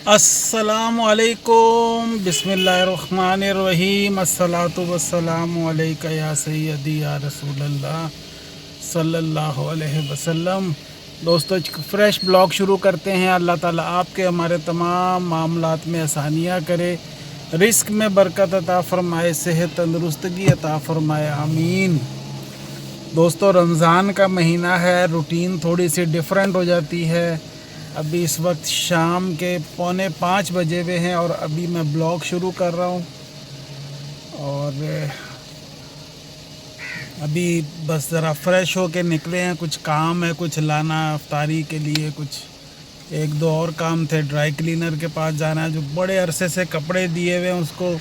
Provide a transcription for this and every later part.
अस्सलामुअलैकुम बिस्मिल्लाहिर्रहमानिर्रहीम अस्सलातु वस्सलामु अलैका या सय्यदी या रसूलल्लाह सल्लल्लाहु अलैहि वसल्लम। दोस्तों, एक फ्रेश ब्लॉग शुरू करते हैं। अल्लाह ताला आपके हमारे तमाम मामलात में आसानियाँ करे, रिस्क में बरकत अता फ़रमाए, सेहत तंदुरुस्तगी अता फ़रमाए, आमीन। दोस्तों, रमज़ान का महीना है, रूटीन थोड़ी सी डिफरेंट हो जाती है। अभी इस वक्त शाम के 4:45 बजे हुए हैं और अभी मैं ब्लॉग शुरू कर रहा हूँ। और अभी बस ज़रा फ्रेश हो के निकले हैं। कुछ काम है, कुछ लाना अफ्तारी के लिए, कुछ एक दो और काम थे। ड्राई क्लीनर के पास जाना है, जो बड़े अरसे से कपड़े दिए हुए हैं उसको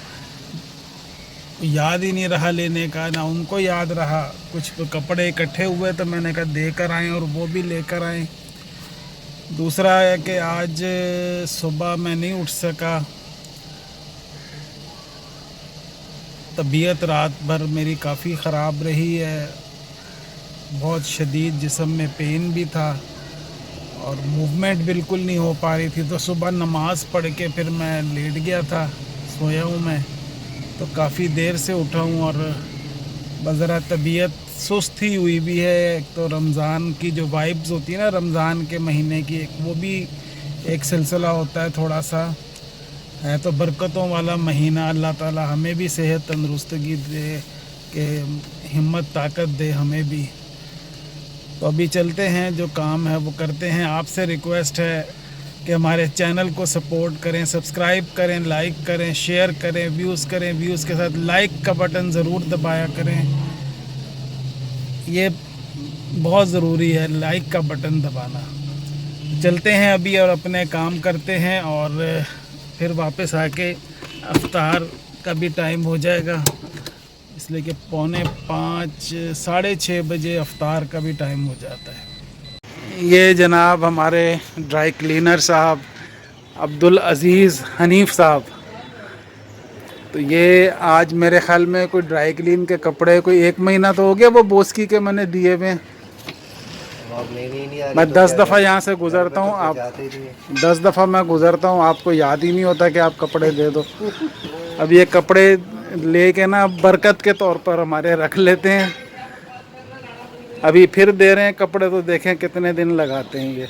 याद ही नहीं रहा लेने का, ना उनको याद रहा। कुछ कपड़े इकट्ठे हुए तो मैंने कहा देकर आएँ और वो भी लेकर आएँ। दूसरा है कि आज सुबह मैं नहीं उठ सका। तबीयत रात भर मेरी काफ़ी ख़राब रही है, बहुत शदीद जिस्म में पेन भी था और मूवमेंट बिल्कुल नहीं हो पा रही थी। तो सुबह नमाज़ पढ़ के फिर मैं लेट गया था, सोया हूँ मैं। तो काफ़ी देर से उठा हूँ और ज़रा तबीयत सुस्त ही हुई भी है। एक तो रमज़ान की जो वाइब्स होती है ना, रमज़ान के महीने की, एक वो भी एक सिलसिला होता है थोड़ा सा। है तो बरकतों वाला महीना। अल्लाह ताला हमें भी सेहत तंदुरुस्तगी दे, के हिम्मत ताकत दे हमें भी। तो अभी चलते हैं, जो काम है वो करते हैं। आपसे रिक्वेस्ट है कि हमारे चैनल को सपोर्ट करें, सब्सक्राइब करें, लाइक करें, शेयर करें, व्यूज़ करें। व्यूज़ के साथ लाइक का बटन ज़रूर दबाया करें, ये बहुत ज़रूरी है, लाइक का बटन दबाना। चलते हैं अभी और अपने काम करते हैं और फिर वापस आके अफ्तार का भी टाइम हो जाएगा, इसलिए कि 4:45 6:30 बजे अफ्तार का भी टाइम हो जाता है। ये जनाब हमारे ड्राई क्लीनर साहब अब्दुल अज़ीज़ हनीफ़ साहब। तो ये आज मेरे ख़्याल में कोई ड्राई क्लीन के कपड़े कोई 1 महीना तो हो गया वो बोस्की के मैंने दिए हुए। मैं 10 दफ़ा यहाँ से गुज़रता हूँ, आप 10 दफ़ा मैं गुज़रता हूँ, आपको याद ही नहीं होता कि आप कपड़े दे दो। अब ये कपड़े लेके ना बरकत के तौर पर हमारे रख लेते हैं। अभी फिर दे रहे हैं कपड़े, तो देखें कितने दिन लगाते हैं ये।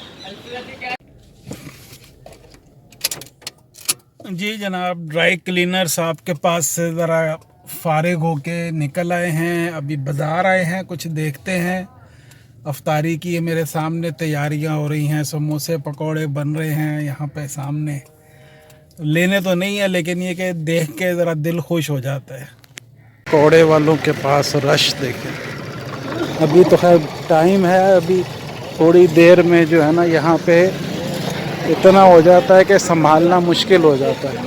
जी जनाब, ड्राई क्लीनर साहब के पास से ज़रा फारिग होके निकल आए हैं। अभी बाज़ार आए हैं, कुछ देखते हैं। अफ्तारी की मेरे सामने तैयारियां हो रही हैं, समोसे पकौड़े बन रहे हैं यहाँ पे सामने। लेने तो नहीं है, लेकिन ये कि देख के ज़रा दिल खुश हो जाता है। पकौड़े वालों के पास रश देखें। अभी तो खैर टाइम है, अभी थोड़ी देर में जो है ना यहाँ पे इतना हो जाता है कि संभालना मुश्किल हो जाता है।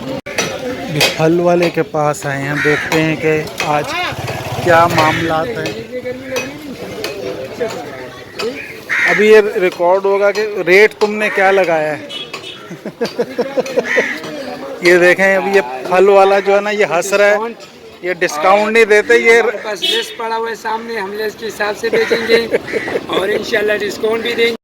अभी फल वाले के पास आए हैं, देखते हैं कि आज क्या मामलात हैं। अभी ये रिकॉर्ड होगा कि रेट तुमने क्या लगाया है। ये देखें, अभी ये फल वाला जो है ना, ये हंस रहा है, ये डिस्काउंट नहीं देते। ये बस लिस्ट पड़ा हुआ है सामने, हम लिस्ट के हिसाब से बेचेंगे और इंशाल्लाह डिस्काउंट भी देंगे।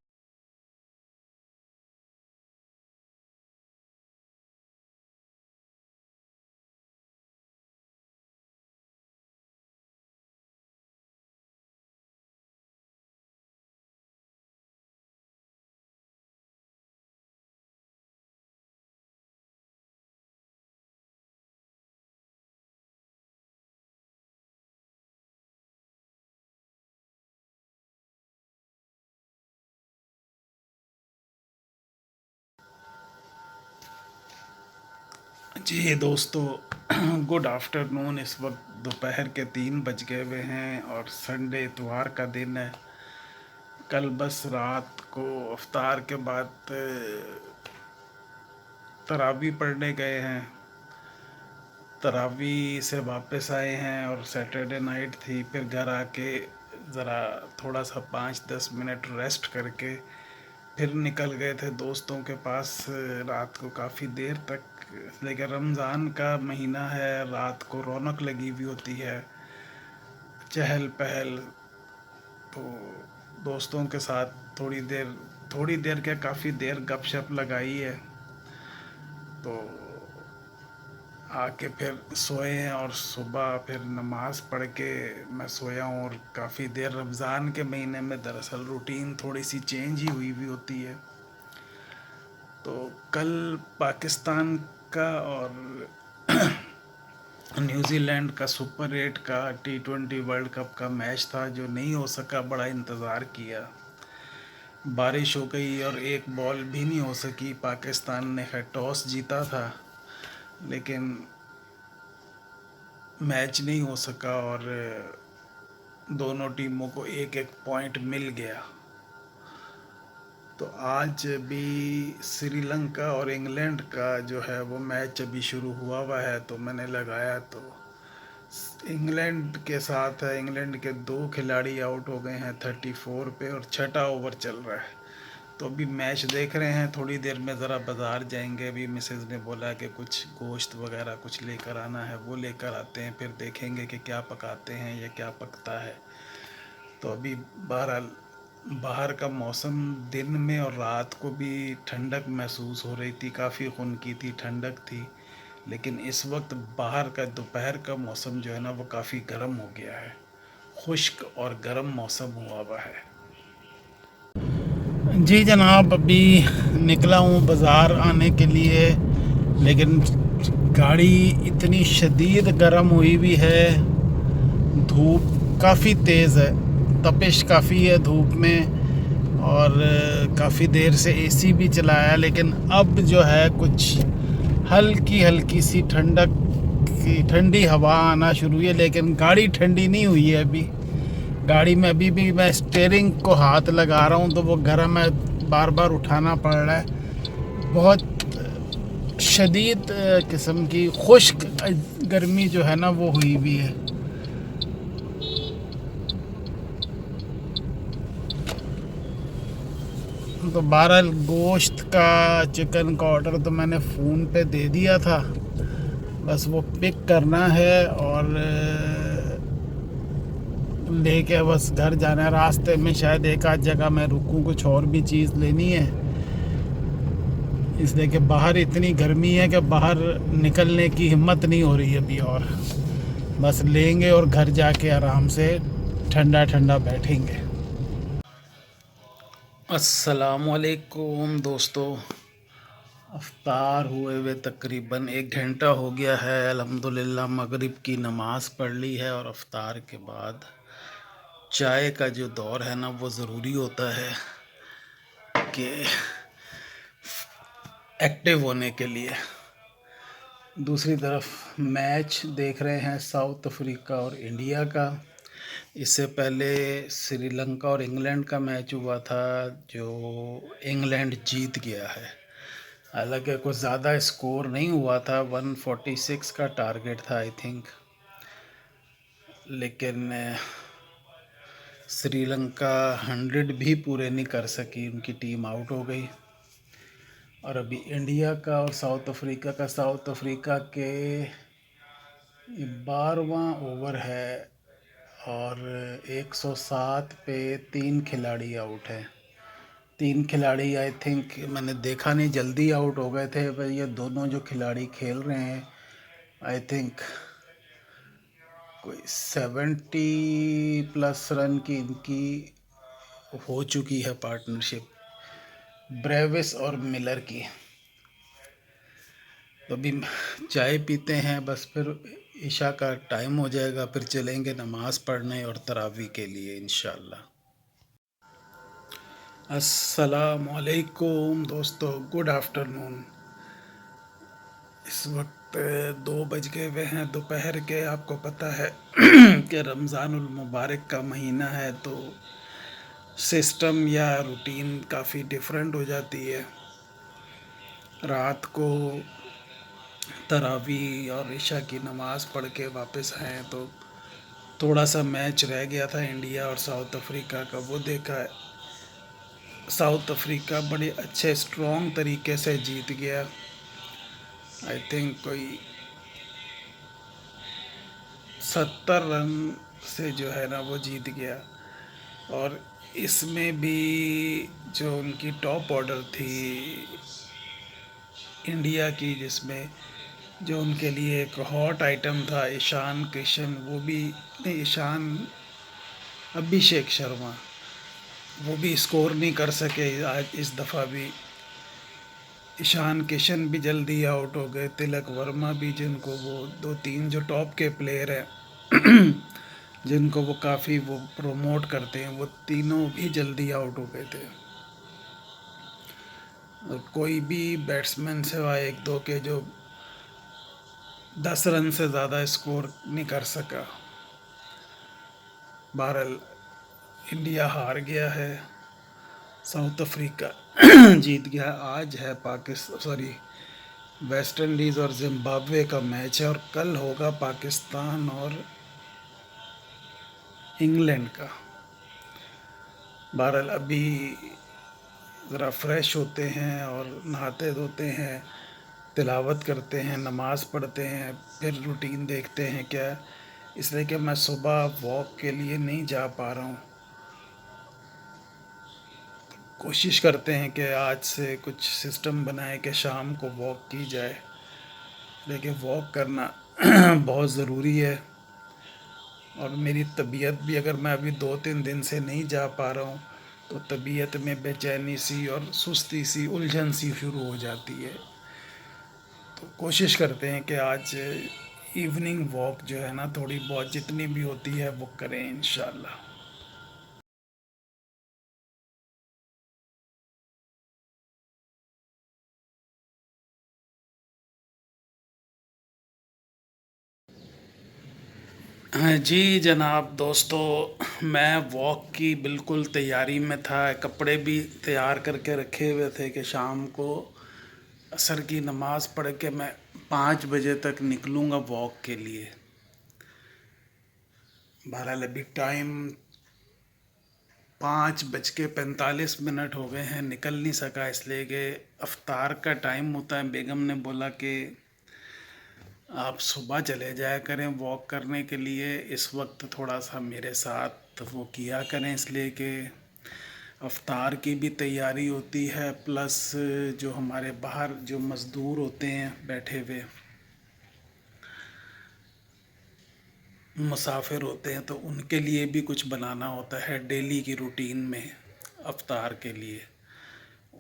जी दोस्तों, गुड आफ्टरनून। इस वक्त दोपहर के 3 बज गए हुए हैं और संडे इतवार का दिन है। कल बस रात को अफ्तार के बाद तरावी पढ़ने गए हैं, तरावी से वापस आए हैं और सैटरडे नाइट थी। फिर घर आके ज़रा थोड़ा सा 5-10 मिनट रेस्ट करके फिर निकल गए थे दोस्तों के पास रात को काफ़ी देर तक। लेकिन रमज़ान का महीना है, रात को रौनक लगी हुई होती है, चहल पहल। तो दोस्तों के साथ थोड़ी देर क्या, काफ़ी देर गपशप लगाई है। तो आके फिर सोए और सुबह फिर नमाज पढ़ के मैं सोया हूँ। और काफ़ी देर रमज़ान के महीने में दरअसल रूटीन थोड़ी सी चेंज ही हुई भी होती है। तो कल पाकिस्तान का और न्यूजीलैंड का सुपर 8 का T20 वर्ल्ड कप का मैच था जो नहीं हो सका। बड़ा इंतज़ार किया, बारिश हो गई और एक बॉल भी नहीं हो सकी। पाकिस्तान ने खैर टॉस जीता था लेकिन मैच नहीं हो सका और दोनों टीमों को एक एक पॉइंट मिल गया। तो आज भी श्रीलंका और इंग्लैंड का जो है वो मैच अभी शुरू हुआ है। तो मैंने लगाया तो इंग्लैंड के साथ है। इंग्लैंड के 2 खिलाड़ी आउट हो गए हैं 34 पे और 6ठा ओवर चल रहा है। तो अभी मैच देख रहे हैं। थोड़ी देर में ज़रा बाज़ार जाएंगे। अभी मिसेज़ ने बोला कि कुछ गोश्त वगैरह कुछ लेकर आना है, वो लेकर आते हैं। फिर देखेंगे कि क्या पकाते हैं या क्या पकता है। तो अभी बहरहाल बाहर का मौसम दिन में और रात को भी ठंडक महसूस हो रही थी, काफ़ी खुनकी थी, ठंडक थी। लेकिन इस वक्त बाहर का दोपहर का मौसम जो है ना वो काफ़ी गर्म हो गया है। खुश्क और गर्म मौसम हुआ हुआ है। जी जनाब, अभी निकला हूँ बाज़ार आने के लिए, लेकिन गाड़ी इतनी शदीद गर्म हुई हुई है। धूप काफ़ी तेज़ है, तपिश काफ़ी है धूप में। और काफ़ी देर से एसी भी चलाया, लेकिन अब जो है कुछ हल्की हल्की सी ठंडक की ठंडी हवा आना शुरू हुई है। लेकिन गाड़ी ठंडी नहीं हुई है अभी। गाड़ी में अभी भी मैं स्टीयरिंग को हाथ लगा रहा हूँ तो वो गर्म है, बार बार उठाना पड़ रहा है। बहुत शदीद किस्म की खुश्क गर्मी जो है ना वो हुई हुई है। तो बहरहाल गोश्त का, चिकन का ऑर्डर तो मैंने फ़ोन पे दे दिया था, बस वो पिक करना है और लेके बस घर जाना है। रास्ते में शायद एक आध जगह मैं रुकूं, कुछ और भी चीज़ लेनी है, इसलिए कि बाहर इतनी गर्मी है कि बाहर निकलने की हिम्मत नहीं हो रही अभी। और बस लेंगे और घर जाके आराम से ठंडा ठंडा बैठेंगे। अस्सलामुअलैकुम दोस्तों, अफ्तार हुए हुए तकरीबन 1 घंटा हो गया है। अल्हम्दुलिल्लाह मगरिब की नमाज़ पढ़ ली है और अफ्तार के बाद चाय का जो दौर है ना वो ज़रूरी होता है कि एक्टिव होने के लिए। दूसरी तरफ मैच देख रहे हैं साउथ अफ्रीका और इंडिया का। इससे पहले श्रीलंका और इंग्लैंड का मैच हुआ था जो इंग्लैंड जीत गया है। हालांकि कुछ ज़्यादा स्कोर नहीं हुआ था, 146 का टारगेट था आई थिंक। लेकिन श्रीलंका 100 भी पूरे नहीं कर सकी, उनकी टीम आउट हो गई। और अभी इंडिया का और साउथ अफ्रीका का, साउथ अफ्रीका के 12वां ओवर है और 107 पे 3 खिलाड़ी आउट हैं। 3 खिलाड़ी आई थिंक, मैंने देखा नहीं, जल्दी आउट हो गए थे। पर ये दोनों जो खिलाड़ी खेल रहे हैं आई थिंक कोई 70+ रन की इनकी हो चुकी है पार्टनरशिप, ब्रेविस और मिलर की। तो अभी चाय पीते हैं, बस फिर इशा का टाइम हो जाएगा, फिर चलेंगे नमाज़ पढ़ने और तरावी के लिए इंशाल्लाह। अस्सलामुअलैकुम दोस्तों, गुड आफ्टरनून। इस वक्त 2 बज गए हैं दोपहर के। आपको पता है कि रमज़ानुल मुबारक का महीना है तो सिस्टम या रूटीन काफ़ी डिफरेंट हो जाती है। रात को तरावी और इशा की नमाज़ पढ़ के वापस आए तो थोड़ा सा मैच रह गया था इंडिया और साउथ अफ्रीका का, वो देखा है। साउथ अफ्रीका बड़े अच्छे स्ट्रॉन्ग तरीके से जीत गया। आई थिंक कोई 70 रन से जो है ना वो जीत गया। और इसमें भी जो उनकी टॉप ऑर्डर थी इंडिया की, जिसमें जो उनके लिए एक हॉट आइटम था ईशान किशन, वो भी नहीं, ईशान अभिषेक शर्मा, वो भी स्कोर नहीं कर सके आज इस दफ़ा भी। ईशान किशन भी जल्दी आउट हो गए, तिलक वर्मा भी, जिनको वो दो तीन जो टॉप के प्लेयर हैं जिनको वो काफ़ी वो प्रोमोट करते हैं, वो तीनों भी जल्दी आउट हो गए थे। और कोई भी बैट्समैन सिवाय एक दो के जो 10 रन से ज़्यादा स्कोर नहीं कर सका। बहरहाल इंडिया हार गया है, साउथ अफ्रीका जीत गया। आज है वेस्ट इंडीज़ और जिम्बाब्वे का मैच है, और कल होगा पाकिस्तान और इंग्लैंड का। बहरहाल अभी ज़रा फ्रेश होते हैं और नहाते धोते हैं, तिलावत करते हैं, नमाज़ पढ़ते हैं, फिर रूटीन देखते हैं क्या है। इसलिए कि मैं सुबह वॉक के लिए नहीं जा पा रहा हूँ। कोशिश करते हैं कि आज से कुछ सिस्टम बनाए कि शाम को वॉक की जाए, लेकिन वॉक करना बहुत ज़रूरी है। और मेरी तबीयत भी, अगर मैं अभी 2-3 दिन से नहीं जा पा रहा हूँ तो तबीयत में बेचैनी सी और सुस्ती सी, उलझन सी शुरू हो जाती है। तो कोशिश करते हैं कि आज इवनिंग वॉक जो है ना, थोड़ी बहुत जितनी भी होती है वो करें इंशाल्लाह। हाँ जी जनाब, दोस्तों मैं वॉक की बिल्कुल तैयारी में था, कपड़े भी तैयार करके रखे हुए थे कि शाम को असर की नमाज़ पढ़ के मैं 5 बजे तक निकलूँगा वॉक के लिए। बहरहाल अभी टाइम 5:45 हो गए हैं, निकल नहीं सका इसलिए कि अफ्तार का टाइम होता है। बेगम ने बोला कि आप सुबह चले जाया करें वॉक करने के लिए, इस वक्त थोड़ा सा मेरे साथ वो किया करें, इसलिए कि अफ्तार की भी तैयारी होती है, प्लस जो हमारे बाहर जो मज़दूर होते हैं बैठे हुए, मुसाफिर होते हैं, तो उनके लिए भी कुछ बनाना होता है डेली की रूटीन में अफ्तार के लिए।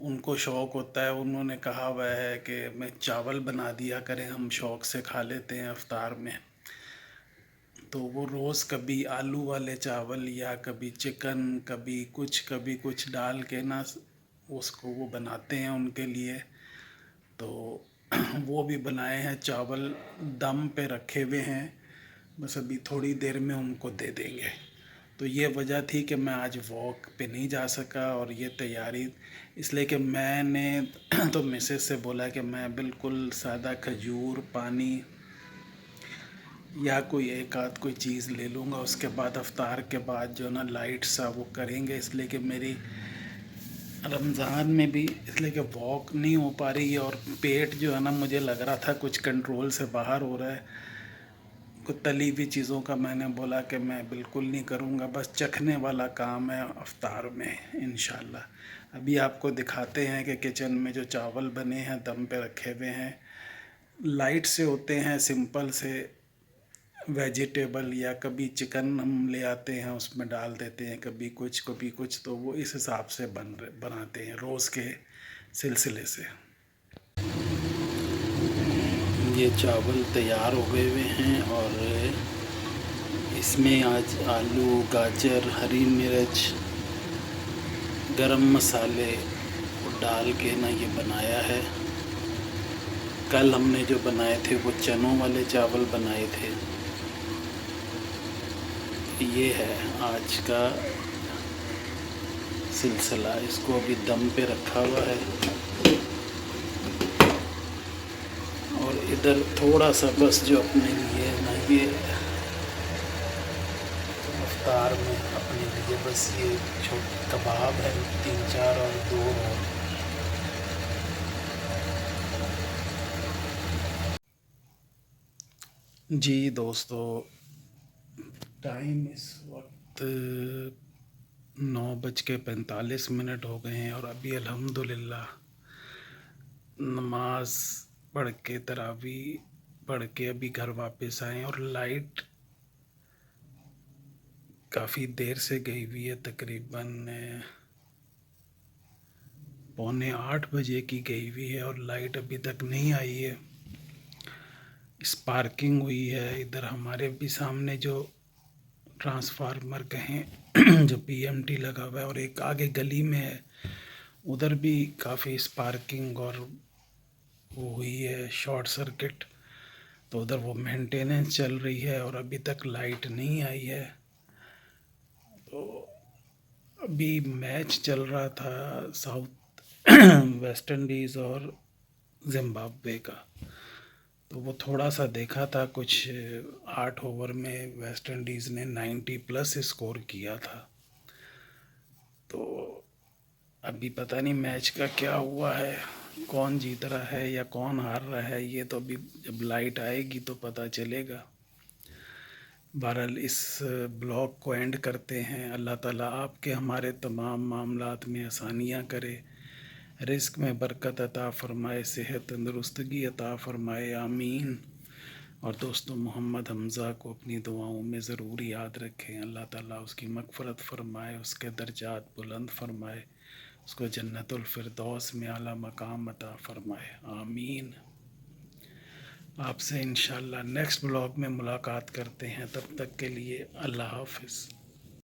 उनको शौक़ होता है, उन्होंने कहा हुआ है कि मैं चावल बना दिया करें, हम शौक़ से खा लेते हैं अफ्तार में। तो वो रोज़ कभी आलू वाले चावल या कभी चिकन, कभी कुछ डाल के ना उसको वो बनाते हैं उनके लिए। तो वो भी बनाए हैं, चावल दम पे रखे हुए हैं, बस अभी थोड़ी देर में उनको दे देंगे। तो ये वजह थी कि मैं आज वॉक पे नहीं जा सका, और ये तैयारी इसलिए कि मैंने तो मिसेस से बोला कि मैं बिल्कुल सादा खजूर, पानी या कोई एक आध कोई चीज़ ले लूँगा, उसके बाद अफ्तार के बाद जो ना लाइट सा वो करेंगे, इसलिए कि मेरी रमज़ान में भी इसलिए कि वॉक नहीं हो पा रही है, और पेट जो है ना, मुझे लग रहा था कुछ कंट्रोल से बाहर हो रहा है। कुछ तली हुई चीज़ों का मैंने बोला कि मैं बिल्कुल नहीं करूँगा, बस चखने वाला काम है अफ्तार में इंशाल्लाह। अभी आपको दिखाते हैं कि किचन में जो चावल बने हैं दम पे रखे हुए हैं, लाइट से होते हैं, सिंपल से वेजिटेबल, या कभी चिकन हम ले आते हैं उसमें डाल देते हैं, कभी कुछ, तो वो इस हिसाब से बनाते हैं रोज़ के सिलसिले से। ये चावल तैयार हो गए हुए हैं, और इसमें आज आलू, गाजर, हरी मिर्च, गरम मसाले डाल के ना ये बनाया है। कल हमने जो बनाए थे वो चनों वाले चावल बनाए थे। ये है आज का सिलसिला, इसको अभी दम पे रखा हुआ है, और इधर थोड़ा सा बस जो अपने लिए ना ये अफ्तार में अपने लिए बस ये छोटे कबाब है 3-4 और 2 और। जी दोस्तों, टाइम इस वक्त 9:45 हो गए हैं, और अभी अल्हम्दुलिल्लाह नमाज पढ़ के तरावी पढ़ के अभी घर वापस आए और लाइट काफ़ी देर से गई हुई है, तकरीबन 7:45 की गई हुई है और लाइट अभी तक नहीं आई है। स्पार्किंग हुई है इधर हमारे भी सामने, जो ट्रांसफार्मर कहें जो पीएमटी लगा हुआ है, और एक आगे गली में है, उधर भी काफ़ी स्पार्किंग और वो हुई है शॉर्ट सर्किट। तो उधर वो मेंटेनेंस चल रही है और अभी तक लाइट नहीं आई है। तो अभी मैच चल रहा था साउथ वेस्ट इंडीज़ और जिम्बाब्वे का, तो वो थोड़ा सा देखा था। कुछ 8 ओवर में वेस्ट इंडीज़ ने 90+ स्कोर किया था। तो अभी पता नहीं मैच का क्या हुआ है, कौन जीत रहा है या कौन हार रहा है, ये तो अभी जब लाइट आएगी तो पता चलेगा। बहरहाल इस ब्लॉग को एंड करते हैं। अल्लाह ताला आपके हमारे तमाम मामलात में आसानियाँ करे, रिस्क में बरकत अता फ़रमाए, सेहत तंदुरुस्तगी अता फ़रमाए, आमीन। और दोस्तों मोहम्मद हमज़ा को अपनी दुआओं में ज़रूर याद रखें। अल्लाह ताला उसकी मग़फ़रत फ़रमाए, उसके दर्जात बुलंद फ़रमाए, उसको जन्नतुल फ़िरदौस में आला मकाम अता फ़रमाए, आमीन। आपसे इंशाअल्लाह नेक्स्ट ब्लॉग में मुलाकात करते हैं, तब तक के लिए अल्लाह हाफ़िज़।